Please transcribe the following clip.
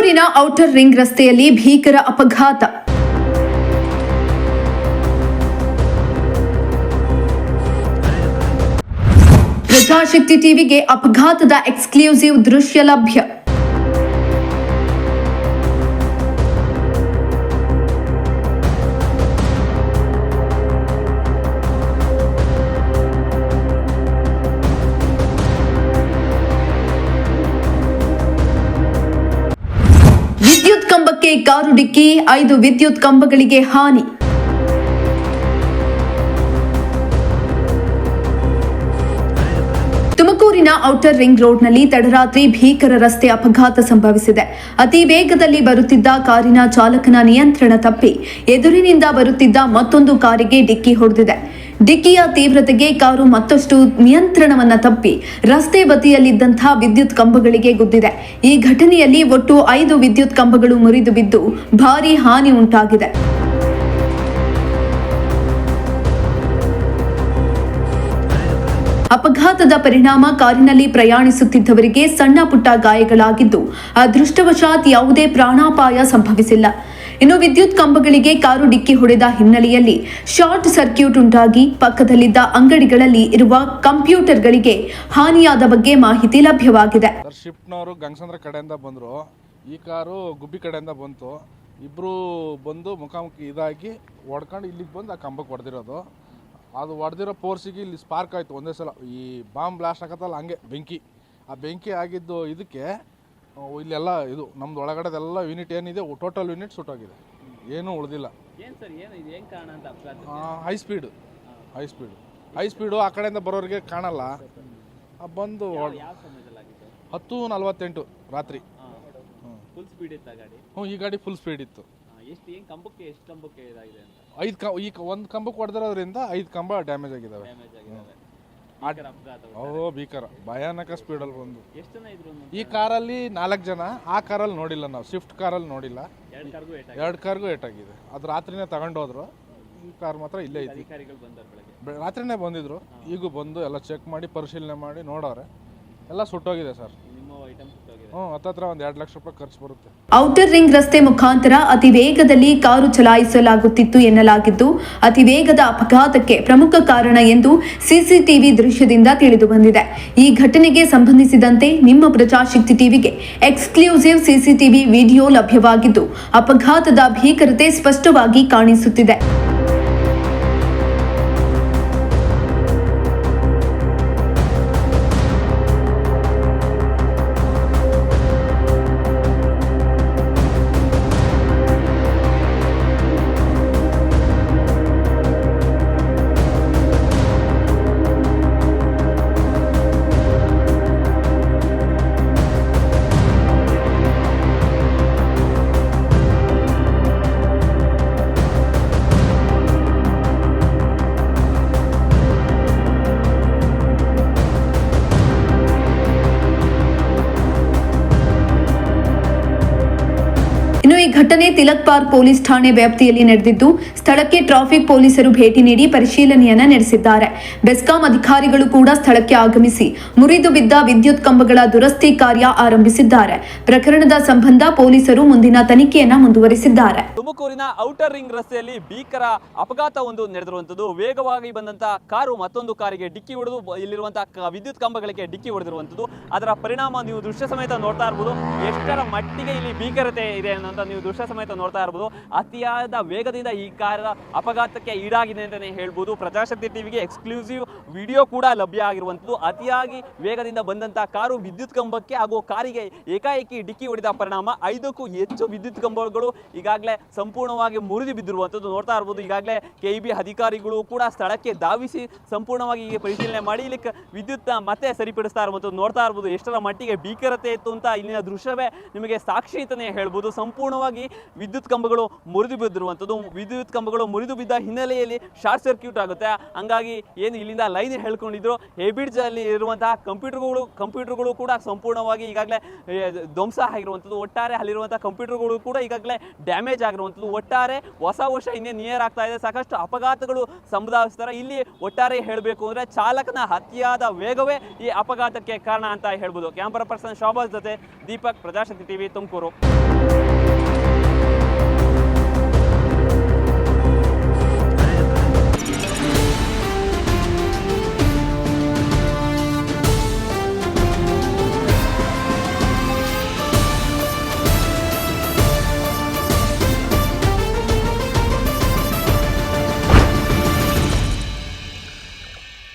ತುಮಕೂರಿನ outer ring ರಸ್ತೆಯಲ್ಲಿ ಭೀಕರ ಅಪಘಾತ. ಪ್ರಜಾಶಕ್ತಿ ಟಿವಿಗೆ ಅಪಘಾತದ ಎಕ್ಸ್ಕ್ಲೂಸಿವ್ ದೃಶ್ಯ ಲಭ್ಯ. ವಿದ್ಯುತ್ ಕಂಬಕ್ಕೆ ಕಾರು ಡಿಕ್ಕಿ, 5 ವಿದ್ಯುತ್ ಕಂಬಗಳಿಗೆ ಹಾನಿ. ತುಮಕೂರಿನ ಔಟರ್ ರಿಂಗ್ ರೋಡ್ನಲ್ಲಿ ತಡರಾತ್ರಿ ಭೀಕರ ರಸ್ತೆ ಅಪಘಾತ ಸಂಭವಿಸಿದೆ. ಅತಿ ವೇಗದಲ್ಲಿ ಬರುತ್ತಿದ್ದ ಕಾರಿನ ಚಾಲಕನ ನಿಯಂತ್ರಣ ತಪ್ಪಿ ಎದುರಿನಿಂದ ಬರುತ್ತಿದ್ದ ಮತ್ತೊಂದು ಕಾರಿಗೆ ಡಿಕ್ಕಿ ಹೊಡೆದಿದೆ. ಡಿಕ್ಕಿಯ ತೀವ್ರತೆಗೆ ಕಾರು ಮತ್ತಷ್ಟು ನಿಯಂತ್ರಣವನ್ನ ತಪ್ಪಿ ರಸ್ತೆ ಬದಿಯಲ್ಲಿದ್ದಂತಹ ವಿದ್ಯುತ್ ಕಂಬಗಳಿಗೆ ಗುದ್ದಿದೆ. ಈ ಘಟನೆಯಲ್ಲಿ ಒಟ್ಟು 5 ವಿದ್ಯುತ್ ಕಂಬಗಳು ಮುರಿದು ಬಿದ್ದು ಭಾರೀ ಹಾನಿ ಉಂಟಾಗಿದೆ. ಅಪಘಾತದ ಪರಿಣಾಮ ಕಾರಿನಲ್ಲಿ ಪ್ರಯಾಣಿಸುತ್ತಿದ್ದವರಿಗೆ ಸಣ್ಣ ಪುಟ್ಟ ಗಾಯಗಳಾಗಿದ್ದು, ಅದೃಷ್ಟವಶಾತ್ ಯಾವುದೇ ಪ್ರಾಣಾಪಾಯ ಸಂಭವಿಸಿಲ್ಲ. ಇನ್ನು ವಿದ್ಯುತ್ ಕಂಬಗಳಿಗೆ ಕಾರು ಡಿಕ್ಕಿ ಹೊಡೆದ ಹಿನ್ನೆಲೆಯಲ್ಲಿ ಶಾರ್ಟ್ ಸರ್ಕ್ಯೂಟ್ ಉಂಟಾಗಿ ಪಕ್ಕದಲ್ಲಿದ್ದ ಅಂಗಡಿಗಳಲ್ಲಿ ಇರುವ ಕಂಪ್ಯೂಟರ್ಗಳಿಗೆ ಹಾನಿಯಾದ ಬಗ್ಗೆ ಮಾಹಿತಿ ಲಭ್ಯವಾಗಿದೆ. ಶಿಫ್ಟ್ನವರು ಗಂಗಸಂದ್ರ ಕಡೆಯಿಂದ ಬಂದರು, ಈ ಕಾರು ಗುಬ್ಬಿ ಕಡೆಯಿಂದ ಬಂತು. ಇಬ್ಬರು ಬಂದು ಮುಖಾಮುಖಿ ಇದಾಗಿ ಹೊಡ್ಕೊಂಡು ಇಲ್ಲಿಗೆ ಬಂದು ಆ ಕಂಬಕ್ಕೆ ಹೊಡೆದಿರೋದು. ಅದು ಹೊಡೆದಿರೋ ಫೋರ್ಸಿಗೆ ಇಲ್ಲಿ ಸ್ಪಾರ್ಕ್ ಆಯಿತು ಒಂದೇ ಸಲ. ಈ ಬಾಂಬ್ ಬ್ಲಾಸ್ಟ್ ಆಗತ್ತಲ್ಲ ಹಂಗೆ ಬೆಂಕಿ ಆಗಿದ್ದು ಇದಕ್ಕೆ ಇಲ್ಲೆಲ್ಲ ಇದು ನಮ್ದು ಒಳಗಡೆದೆಲ್ಲ ಯೂನಿಟ್ ಏನಿದೆ ಟೋಟಲ್ ಯೂನಿಟ್ ಸುಟ್ಟೋಗಿದೆ, ಏನೂ ಉಳಿದಿಲ್ಲ. ಹೈ ಸ್ಪೀಡು ಆ ಕಡೆಯಿಂದ ಬರೋರಿಗೆ ಕಾಣಲ್ಲ. ಬಂದು 10:48 ರಾತ್ರಿ. ಈ ಗಾಡಿ ಫುಲ್ ಸ್ಪೀಡ್ ಇತ್ತು. ಒಂದು ಕಂಬಕ್ಕೆ ಹೊಡೆದಿರೋದ್ರಿಂದ 5 ಕಂಬ ಡ್ಯಾಮೇಜ್ ಆಗಿದ್ದಾವೆ. ಭೀಕರ ಭಯಾನಕ ಸ್ಪೀಡಲ್ಲಿ ಬಂದು. ಈ ಕಾರಲ್ಲಿ 4 ಜನ, ಆ ಕಾರಲ್ಲಿ ನೋಡಿಲ್ಲ ನಾವು, ಸ್ವಿಫ್ಟ್ ಕಾರಲ್ಲಿ ನೋಡಿಲ್ಲ. 2 ಕಾರ್ಗೂ ಏಟಾಗಿದೆ. ಅದು ರಾತ್ರಿನೇ ತಗೊಂಡೋದ್ರು. ಈ ಕಾರ್ ಮಾತ್ರ ಇಲ್ಲೇ ಐತಿ. ರಾತ್ರಿನೇ ಬಂದಿದ್ರು, ಈಗೂ ಬಂದು ಎಲ್ಲ ಚೆಕ್ ಮಾಡಿ ಪರಿಶೀಲನೆ ಮಾಡಿ ನೋಡೋರೆ. ಎಲ್ಲ ಸುಟ್ಟೋಗಿದೆ ಸರ್. ಹತ್ತತ್ರ ಒಂದು 2 ಲಕ್ಷ ರೂಪಾಯಿ ಖರ್ಚು ಬರುತ್ತೆ. ಔಟರ್ ರಿಂಗ್ ರಸ್ತೆ ಮುಖಾಂತರ ಅತಿ ವೇಗದಲ್ಲಿ ಕಾರು ಚಲಾಯಿಸಲಾಗುತ್ತಿತ್ತು ಎನ್ನಲಾಗಿದ್ದು, ಅತಿ ವೇಗದ ಅಪಘಾತಕ್ಕೆ ಪ್ರಮುಖ ಕಾರಣ ಎಂದು ಸಿಸಿಟಿವಿ ದೃಶ್ಯದಿಂದ ತಿಳಿದು ಬಂದಿದೆ. ಈ ಘಟನೆಗೆ ಸಂಬಂಧಿಸಿದಂತೆ ನಿಮ್ಮ ಪ್ರಜಾಶಕ್ತಿ ಟಿವಿಗೆ ಎಕ್ಸ್ಕ್ಲೂಸಿವ್ ಸಿಸಿಟಿವಿ ವಿಡಿಯೋ ಲಭ್ಯವಾಗಿದ್ದು, ಅಪಘಾತದ ಭೀಕರತೆ ಸ್ಪಷ್ಟವಾಗಿ ಕಾಣಿಸುತ್ತಿದೆ. ಈ ಘಟನೆ ತಿಲಕ್ ಪಾರ್ಕ್ ಪೊಲೀಸ್ ಠಾಣೆ ವ್ಯಾಪ್ತಿಯಲ್ಲಿ ನಡೆದಿದ್ದು, ಸ್ಥಳಕ್ಕೆ ಟ್ರಾಫಿಕ್ ಪೊಲೀಸರು ಭೇಟಿ ನೀಡಿ ಪರಿಶೀಲನೆಯನ್ನ ನಡೆಸಿದ್ದಾರೆ. ಬೆಸ್ಕಾಂ ಅಧಿಕಾರಿಗಳು ಕೂಡ ಸ್ಥಳಕ್ಕೆ ಆಗಮಿಸಿ ಮುರಿದು ಬಿದ್ದ ವಿದ್ಯುತ್ ಕಂಬಗಳ ದುರಸ್ತಿ ಕಾರ್ಯ ಆರಂಭಿಸಿದ್ದಾರೆ. ಪ್ರಕರಣದ ಸಂಬಂಧ ಪೊಲೀಸರು ಮುಂದಿನ ತನಿಖೆಯನ್ನ ಮುಂದುವರಿಸಿದ್ದಾರೆ. ತುಮಕೂರಿನ ಔಟರ್ ರಿಂಗ್ ರಸ್ತೆಯಲ್ಲಿ ಭೀಕರ ಅಪಘಾತ ಒಂದು ನಡೆದಿರುವಂತದ್ದು. ವೇಗವಾಗಿ ಬಂದಂತಹ ಕಾರು ಮತ್ತೊಂದು ಕಾರಿಗೆ ಡಿಕ್ಕಿ ಹೊಡೆದು ಇಲ್ಲಿರುವಂತಹ ವಿದ್ಯುತ್ ಕಂಬಗಳಿಗೆ ಡಿಕ್ಕಿ ಹೊಡೆದಿರುವಂತದ್ದು. ಅದರ ಪರಿಣಾಮ ನೀವು ದೃಶ್ಯ ಸಮೇತ ನೋಡ್ತಾ ಇರಬಹುದು. ಎಷ್ಟರ ಮಟ್ಟಿಗೆ ಇಲ್ಲಿ ಭೀಕರತೆ ಇದೆ ಅನ್ನೋ ನೀವು ದೃಶ್ಯ ಸಮೇತ ನೋಡ್ತಾ ಇರಬಹುದು. ಅತಿಯಾದ ವೇಗದಿಂದ ಈ ಕಾರ್ ಅಪಘಾತಕ್ಕೆ ಈಡಾಗಿದೆ ಅಂತಾನೆ ಹೇಳ್ಬೋದು. ಪ್ರಜಾಶಕ್ತಿ ಟಿವಿಗೆ ಎಕ್ಸ್ಕ್ಲೂಸಿವ್ ವಿಡಿಯೋ ಕೂಡ ಲಭ್ಯ ಆಗಿರುವಂತದ್ದು. ಅತಿಯಾಗಿ ವೇಗದಿಂದ ಬಂದಂತಹ ಕಾರು ವಿದ್ಯುತ್ ಕಂಬಕ್ಕೆ ಹಾಗೂ ಕಾರಿಗೆ ಏಕಾಏಕಿ ಡಿಕ್ಕಿ ಹೊಡೆದ ಪರಿಣಾಮ 5ಕ್ಕೂ ಹೆಚ್ಚು ವಿದ್ಯುತ್ ಕಂಬಗಳು ಈಗಾಗಲೇ ಸಂಪೂರ್ಣವಾಗಿ ಮುರಿದು ಬಿದ್ದಿರುವಂತದ್ದು ನೋಡ್ತಾ ಇರಬಹುದು. ಈಗಾಗಲೇ ಕೆಇಬಿ ಅಧಿಕಾರಿಗಳು ಕೂಡ ಸ್ಥಳಕ್ಕೆ ಧಾವಿಸಿ ಸಂಪೂರ್ಣವಾಗಿ ಪರಿಶೀಲನೆ ಮಾಡಿ ಇಲ್ಲಿ ವಿದ್ಯುತ್ ಮತ್ತೆ ಸರಿಪಡಿಸ್ತಾ ಇರುವಂತದ್ದು ನೋಡ್ತಾ ಇರಬಹುದು. ಎಷ್ಟರ ಮಟ್ಟಿಗೆ ಭೀಕರತೆ ಇತ್ತು ಅಂತ ಇಲ್ಲಿನ ದೃಶ್ಯವೇ ನಿಮಗೆ ಸಾಕ್ಷಿ ಅಂತಾನೆ ಹೇಳ್ಬೋದು. ಸಂಪೂರ್ಣವಾಗಿ ಪರಿಣಾಮವಾಗಿ ವಿದ್ಯುತ್ ಕಂಬಗಳು ಮುರಿದು ಬಿದ್ದಿರುವಂಥದ್ದು. ವಿದ್ಯುತ್ ಕಂಬಗಳು ಮುರಿದು ಬಿದ್ದ ಹಿನ್ನೆಲೆಯಲ್ಲಿ ಶಾರ್ಟ್ ಸರ್ಕ್ಯೂಟ್ ಆಗುತ್ತೆ. ಹಂಗಾಗಿ ಏನು ಇಲ್ಲಿಂದ ಲೈನ್ ಹೇಳ್ಕೊಂಡಿದ್ರು ಹೆಬ್ರಿಡ್ಜ್ ಅಲ್ಲಿ ಇರುವಂತಹ ಕಂಪ್ಯೂಟರ್ಗಳು ಕೂಡ ಸಂಪೂರ್ಣವಾಗಿ ಈಗಾಗಲೇ ಧ್ವಂಸ ಆಗಿರುವಂಥದ್ದು. ಒಟ್ಟಾರೆ ಅಲ್ಲಿರುವಂತಹ ಕಂಪ್ಯೂಟರ್ಗಳು ಕೂಡ ಈಗಾಗಲೇ ಡ್ಯಾಮೇಜ್ ಆಗಿರುವಂಥದ್ದು. ಒಟ್ಟಾರೆ ಹೊಸ ವರ್ಷ ಇನ್ನೇ ನಿಯರ್ ಆಗ್ತಾ ಇದೆ, ಸಾಕಷ್ಟು ಅಪಘಾತಗಳು ಸಂಭವಿಸ್ತಾರೆ. ಇಲ್ಲಿ ಒಟ್ಟಾರೆ ಹೇಳಬೇಕು ಅಂದ್ರೆ ಚಾಲಕನ ಅತಿಯಾದ ವೇಗವೇ ಈ ಅಪಘಾತಕ್ಕೆ ಕಾರಣ ಅಂತ ಹೇಳ್ಬೋದು. ಕ್ಯಾಮರಾ ಪರ್ಸನ್ ಶಾಬಾಜ್ ಜೊತೆ ದೀಪಕ್, ಪ್ರಜಾಶಕ್ತಿ ಟಿವಿ, ತುಮಕೂರು.